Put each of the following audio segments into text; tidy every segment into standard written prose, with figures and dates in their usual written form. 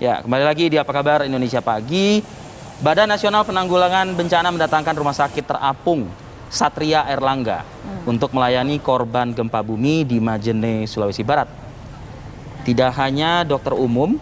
Ya, kembali lagi di Apa Kabar Indonesia Pagi. Badan Nasional Penanggulangan Bencana mendatangkan Rumah Sakit Terapung Satria Airlangga untuk melayani korban gempa bumi di Majene, Sulawesi Barat. Tidak hanya dokter umum,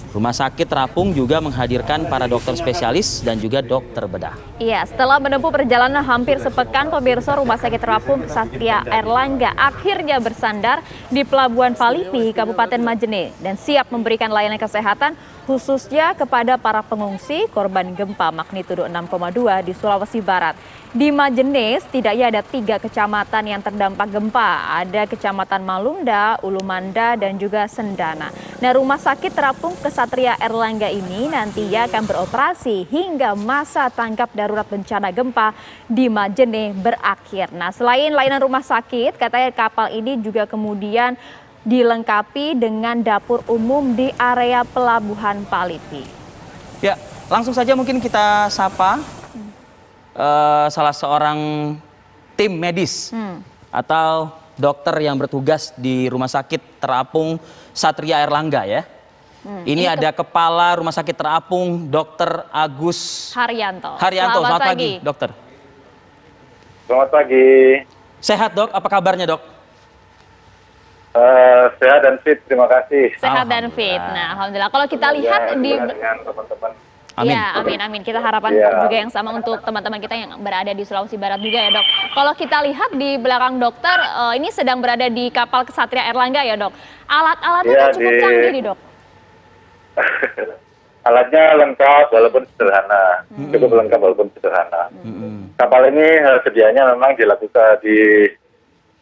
Rumah Sakit Terapung juga menghadirkan para dokter spesialis dan juga dokter bedah. Iya, setelah menempuh perjalanan hampir sepekan, pemirsa, Rumah Sakit Terapung Satria Airlangga akhirnya bersandar di Pelabuhan Palipi, Kabupaten Majene, dan siap memberikan layanan kesehatan khususnya kepada para pengungsi korban gempa magnitudo 6,2 di Sulawesi Barat. Di Majene, setidaknya ada 3 kecamatan yang terdampak gempa. Ada Kecamatan Malunda, Ulumanda, dan juga Sendana. Nah, Rumah Sakit Terapung Satria Airlangga ini nantinya akan beroperasi hingga masa tanggap darurat bencana gempa di Majene berakhir. Nah, selain layanan rumah sakit, katanya kapal ini juga kemudian dilengkapi dengan dapur umum di area Pelabuhan Palipi. Ya, langsung saja mungkin kita sapa salah seorang tim medis atau dokter yang bertugas di Rumah Sakit Terapung Satria Airlangga ya. Ini ada Kepala Rumah Sakit Terapung, Dr. Agus Haryanto. Selamat pagi, dokter. Selamat pagi. Sehat, Dok? Apa kabarnya, Dok? Sehat dan fit, terima kasih. Sehat dan fit. Nah, alhamdulillah. Kalau kita lihat di teman-teman. Amin. Ya, amin. Kita harapkan juga yang sama untuk teman-teman kita yang berada di Sulawesi Barat juga ya, Dok. Kalau kita lihat di belakang dokter, ini sedang berada di kapal Satria Airlangga ya, Dok. Alat-alatnya kan cukup canggih nih, Dok. Alatnya lengkap walaupun sederhana, cukup lengkap walaupun sederhana. Kapal ini sedianya memang dilakukan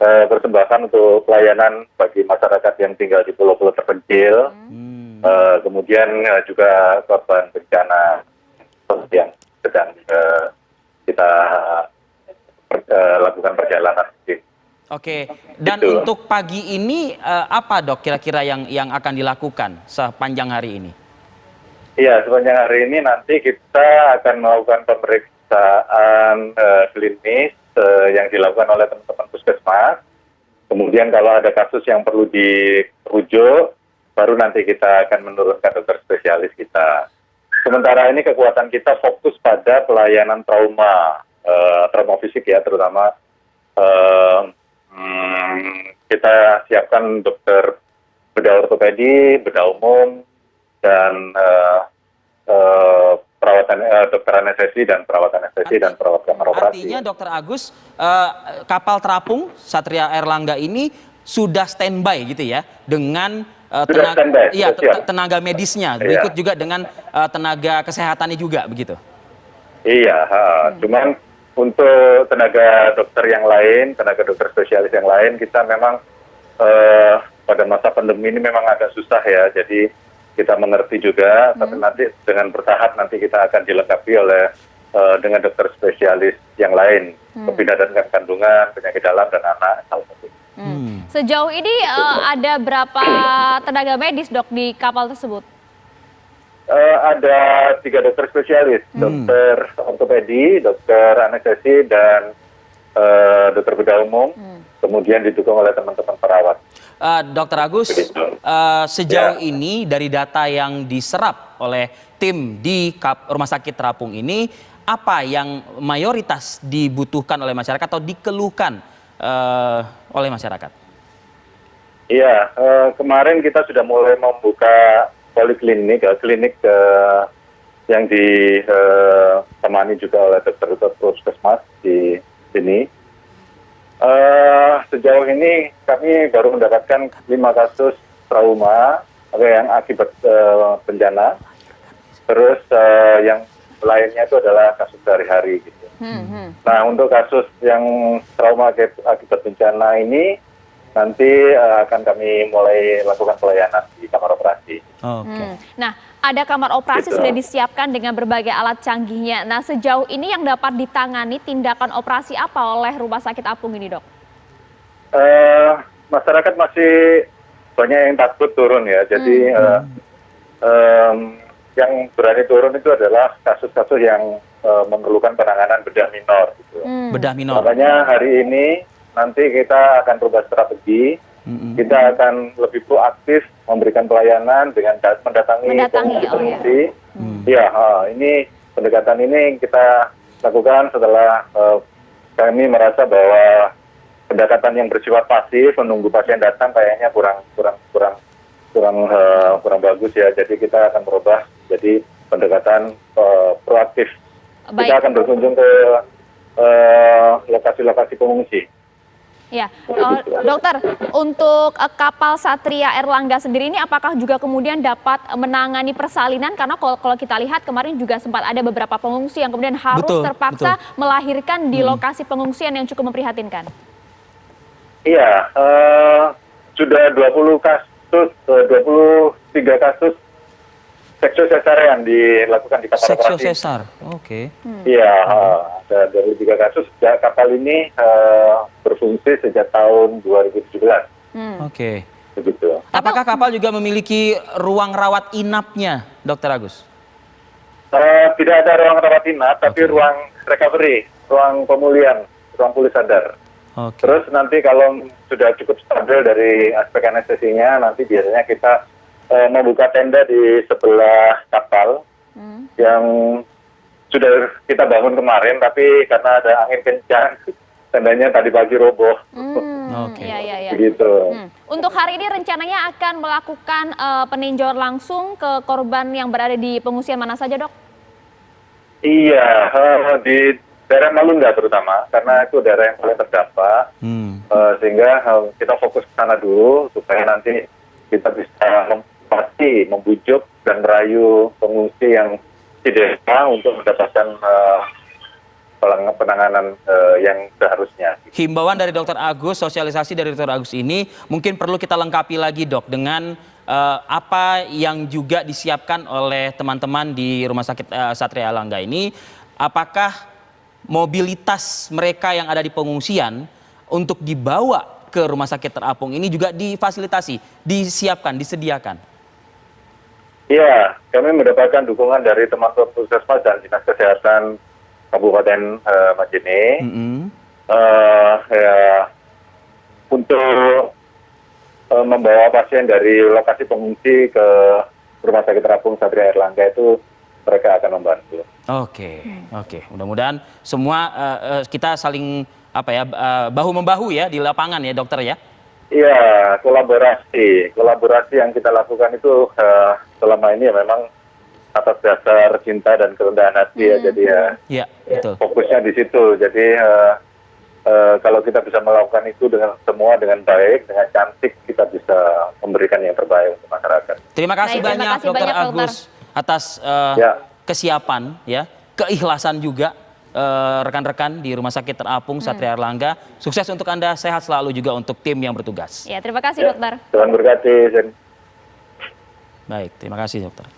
persembahkan untuk pelayanan bagi masyarakat yang tinggal di pulau-pulau terpencil. Kemudian juga korban bencana yang sedang kita lakukan perjalanan. Oke, dan Gitu. untuk pagi ini apa, Dok, kira-kira yang akan dilakukan sepanjang hari ini? Iya, sepanjang hari ini nanti kita akan melakukan pemeriksaan klinis yang dilakukan oleh teman-teman puskesmas. Kemudian kalau ada kasus yang perlu dirujuk, baru nanti kita akan menurunkan dokter spesialis kita. Sementara ini kekuatan kita fokus pada pelayanan trauma fisik ya, terutama kita siapkan dokter bedah ortopedi, bedah umum, dan perawatan dokter anestesi dan perawatan anestesi dan perawat kamar operasi. Artinya, Dokter Agus, kapal terapung Satria Airlangga ini sudah standby gitu ya, dengan tenaga medisnya, berikut juga dengan tenaga kesehatannya juga begitu. Iya, cuman untuk tenaga dokter yang lain, tenaga dokter spesialis yang lain, kita memang pada masa pandemi ini memang agak susah ya, jadi kita mengerti juga, tapi nanti dengan bertahap nanti kita akan dilengkapi oleh dengan dokter spesialis yang lain, kebidan dan kandungan, penyakit dalam dan anak. Sejauh ini ada berapa tenaga medis, Dok, di kapal tersebut? Ada 3 dokter spesialis, dokter ortopedi, dokter anestesi, dan dokter bedah umum, kemudian didukung oleh teman-teman perawat. Dokter Agus, sejauh ini dari data yang diserap oleh tim di Rumah Sakit Terapung ini, apa yang mayoritas dibutuhkan oleh masyarakat atau dikeluhkan oleh masyarakat? Iya, kemarin kita sudah mulai membuka poliklinik, klinik yang ditemani juga oleh dokter-dokter puskesmas di sini. Sejauh ini kami baru mendapatkan 5 kasus trauma yang akibat bencana. Terus yang lainnya itu adalah kasus sehari-hari gitu. Nah, untuk kasus yang trauma akibat bencana ini nanti akan kami mulai lakukan pelayanan di kamar operasi. Nah, ada kamar operasi sudah disiapkan dengan berbagai alat canggihnya. Nah, sejauh ini yang dapat ditangani tindakan operasi apa oleh Rumah Sakit Apung ini, Dok? Masyarakat masih banyak yang takut turun ya. Jadi yang berani turun itu adalah kasus-kasus yang memerlukan penanganan bedah minor. Gitu. Bedah minor. Makanya hari ini nanti kita akan berubah strategi kita akan lebih proaktif memberikan pelayanan dengan mendatangi pengungsi. Ya, ini pendekatan ini kita lakukan setelah kami merasa bahwa pendekatan yang bersifat pasif menunggu pasien datang kayaknya kurang bagus ya. Jadi kita akan berubah jadi pendekatan proaktif. Baik. Kita akan berkunjung ke lokasi-lokasi pengungsi. Ya, dokter, untuk kapal Satria Erlangga sendiri ini apakah juga kemudian dapat menangani persalinan? Karena kalau kita lihat kemarin juga sempat ada beberapa pengungsi yang kemudian harus terpaksa melahirkan di lokasi pengungsian yang cukup memprihatinkan. Iya, sudah 23 kasus seksual cesarean dilakukan di kapal Seksual operasi. sesar, oke. Iya, ada 23 kasus. Kapal ini berfungsi sejak tahun 2017. Oke. Begitu. Apakah kapal juga memiliki ruang rawat inapnya, Dokter Agus? Tidak ada ruang rawat inap, tapi ruang recovery, ruang pemulihan, ruang pulih sadar. Oke. Terus nanti kalau sudah cukup stabil dari aspek anestesinya, nanti biasanya kita membuka tenda di sebelah kapal yang sudah kita bangun kemarin, tapi karena ada angin kencang, tendanya tadi pagi roboh. Oke. Ya. Begitu. Untuk hari ini rencananya akan melakukan peninjauan langsung ke korban yang berada di pengungsian mana saja, Dok? Iya, di daerah Malunda terutama, karena itu daerah yang paling terdampak, sehingga kita fokus ke sana dulu supaya nanti kita bisa pasti membujuk dan merayu pengungsi yang di desa untuk mendapatkan penanganan yang seharusnya. Himbauan dari Dokter Agus, sosialisasi dari Dokter Agus ini mungkin perlu kita lengkapi lagi, Dok, dengan apa yang juga disiapkan oleh teman-teman di Rumah Sakit Satria Erlangga ini. Apakah mobilitas mereka yang ada di pengungsian untuk dibawa ke rumah sakit terapung ini juga difasilitasi, disiapkan, disediakan? Iya, kami mendapatkan dukungan dari teman-teman Puskesmas dan Dinas Kesehatan Kabupaten Majene untuk membawa pasien dari lokasi pengungsi ke Rumah Sakit Terapung Satria Erlangga itu mereka akan membantu. Oke. Mudah-mudahan semua kita saling bahu-membahu ya di lapangan ya, Dokter ya. Iya, kolaborasi yang kita lakukan itu selama ini ya memang atas dasar cinta dan kerendahan hati ya, jadi ya betul. Fokusnya di situ. Jadi kalau kita bisa melakukan itu dengan baik, dengan cantik, kita bisa memberikan yang terbaik untuk masyarakat. Terima kasih banyak Dokter Agus atas kesiapan ya, keikhlasan juga rekan-rekan di Rumah Sakit Terapung Satria Erlangga. Sukses untuk Anda, sehat selalu juga untuk tim yang bertugas. Ya, terima kasih, Dokter. Tuhan berkati. Baik, terima kasih, Dokter.